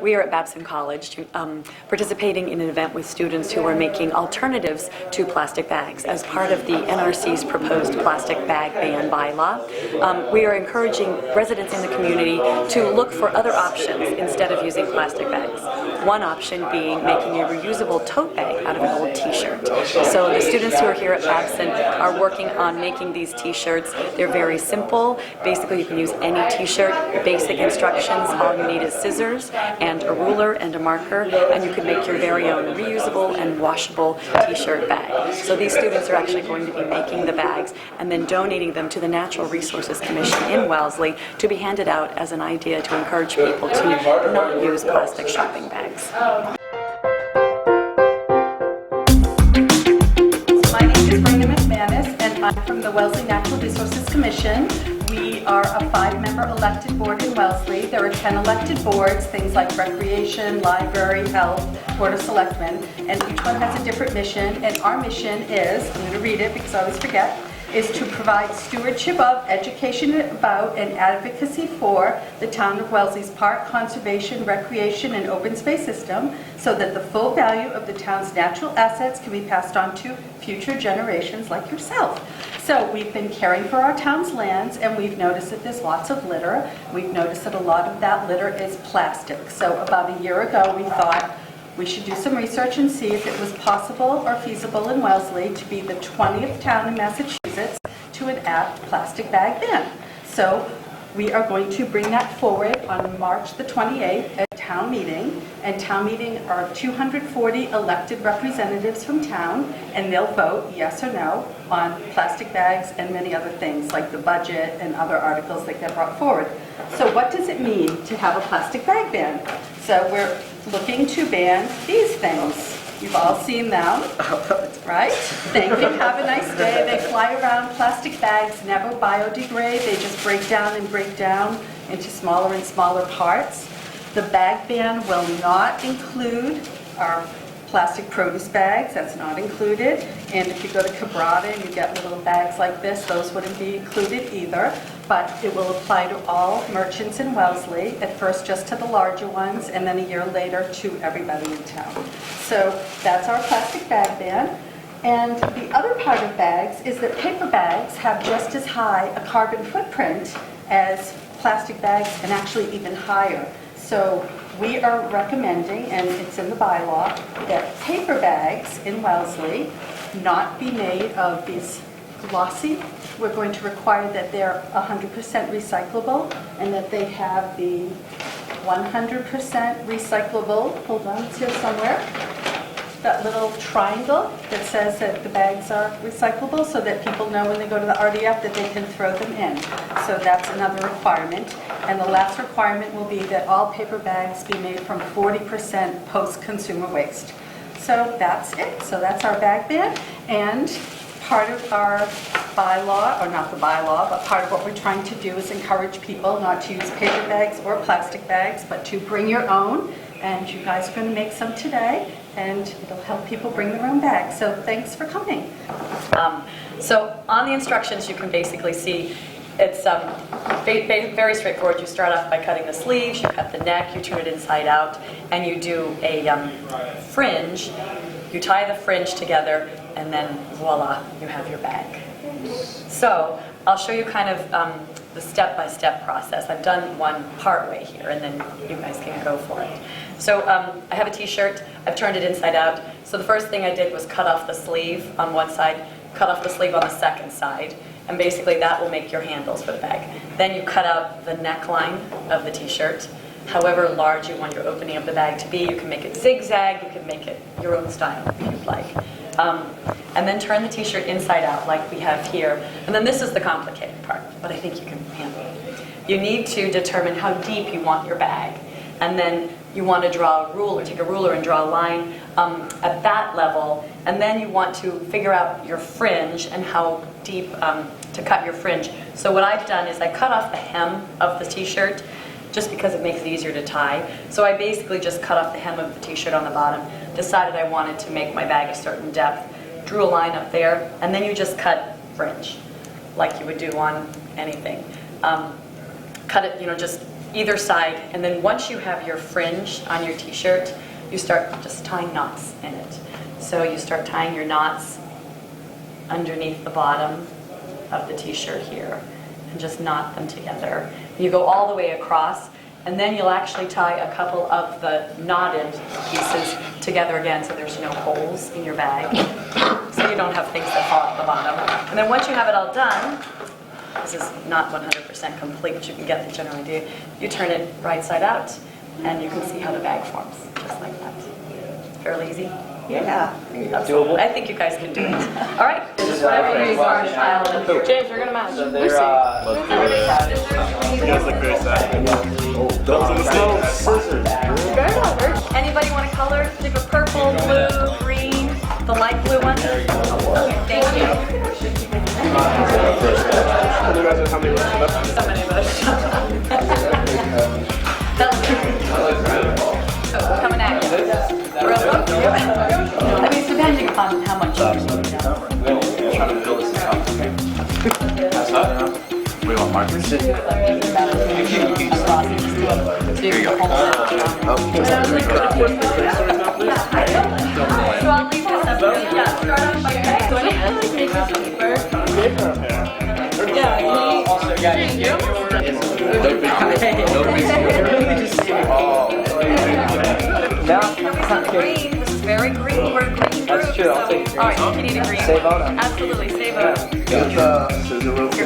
We are at Babson College participating in an event with students who are making alternatives to plastic bags as part of the NRC's proposed plastic bag ban bylaw. We are encouraging residents in the community to look for other options instead of using plastic bags. One option being making a reusable tote bag out of an old t-shirt. So the students who are here at Babson are working on making these t-shirts. They're very simple. Basically, you can use any t-shirt. Basic instructions, all you need is scissors and a ruler and a marker, and you can make your very own reusable and washable t-shirt bag. So these students are actually going to be making the bags and then donating them to the Natural Resources Commission in Wellesley to be handed out as an idea to encourage people to not use plastic shopping bags. My name is Brenda McManus, and I'm from the Wellesley Natural Resources Commission. We are a 5-member elected board in Wellesley. There are 10 elected boards, things like recreation, library, health, board of selectmen, and each one has a different mission. And our mission is, I'm going to read it because I always forget, is to provide stewardship of, education about, and advocacy for the town of Wellesley's park, conservation, recreation, and open space system so that the full value of the town's natural assets can be passed on to future generations like yourself. So we've been caring for our town's lands, and we've noticed that there's lots of litter. We've noticed that a lot of that litter is plastic. So about a year ago we thought we should do some research and see if it was possible or feasible in Wellesley to be the 20th town in Massachusetts to enact plastic bag ban. So we are going to bring that forward on March the 28th at town meeting, and town meeting are 240 elected representatives from town, and they'll vote yes or no on plastic bags and many other things like the budget and other articles that get brought forward. So what does it mean to have a plastic bag ban? So we're looking to ban these things. You've all seen them, right? Thank you, have a nice day. They fly around. Plastic bags never biodegrade. They just break down into smaller and smaller parts. The bag ban will not include our plastic produce bags. That's not included. And if you go to Cabrata and you get little bags like this, those wouldn't be included either. But it will apply to all merchants in Wellesley, at first just to the larger ones, and then a year later to everybody in town. So that's our plastic bag ban. And the other part of bags is that paper bags have just as high a carbon footprint as plastic bags, and actually even higher. So we are recommending, and it's in the bylaw, that paper bags in Wellesley not be made of these glossy. We're going to require that they're 100% recyclable and that they have the 100% recyclable, hold on, it's here somewhere, that little triangle that says that the bags are recyclable so that people know when they go to the RDF that they can throw them in. So that's another requirement. And the last requirement will be that all paper bags be made from 40% post-consumer waste. So that's it. So that's our bag ban. And part of our bylaw, or not the bylaw, but part of what we're trying to do is encourage people not to use paper bags or plastic bags, but to bring your own. And you guys are going to make some today, and it'll help people bring their own bags. So thanks for coming. So on the instructions you can basically see it's very straightforward. You start off by cutting the sleeves, you cut the neck, you turn it inside out, and you do a fringe. You tie the fringe together, and then voila, you have your bag. So I'll show you kind of the step-by-step process. I've done one part way here, and then you guys can go for it. So I have a t-shirt. I've turned it inside out. So the first thing I did was cut off the sleeve on one side, cut off the sleeve on the second side, and basically that will make your handles for the bag. Then you cut out the neckline of the t-shirt. However large you want your opening of the bag to be, you can make it zigzag, you can make it your own style if you'd like. And then turn the t-shirt inside out like we have here. And then this is the complicated part, but I think you can handle it. You need to determine how deep you want your bag. And then you want to draw a ruler, take a ruler and draw a line at that level. And then you want to figure out your fringe and how deep to cut your fringe. So what I've done is I cut off the hem of the t-shirt just because it makes it easier to tie. So I basically just cut off the hem of the t-shirt on the bottom, decided I wanted to make my bag a certain depth, drew a line up there, and then you just cut fringe like you would do on anything. Cut it, just either side, and then once you have your fringe on your t-shirt, you start just tying knots in it. So you start tying your knots underneath the bottom of the t-shirt here, and just knot them together. You go all the way across, and then you'll actually tie a couple of the knotted pieces together again, so there's no holes in your bag, so you don't have things that fall at the bottom. And then once you have it all done, this is not 100% complete, but you can get the general idea. You turn it right side out, and you can see how the bag forms, just like that. Fairly easy. Yeah. Doable. I think you guys can do it. All right, just whatever you are, child. James, we're gonna match. So Lucy. You guys look very sad. Those are the scissors. Anybody want to color? Pick a purple, blue, green, the light blue one. Thank you. You guys are how many left? So many of us. That looks good. So, coming at you. Real quick? I mean, it's depending upon how much you want. Trying to build this up. We want markers? So you can hold it. So I'll leave this up here. Yeah, start off by Also, yeah, green. This is very green. We're a green group. That's true, I'll take green. All right, you can eat a green. Save on them. Absolutely, save on them. Scissor real quick.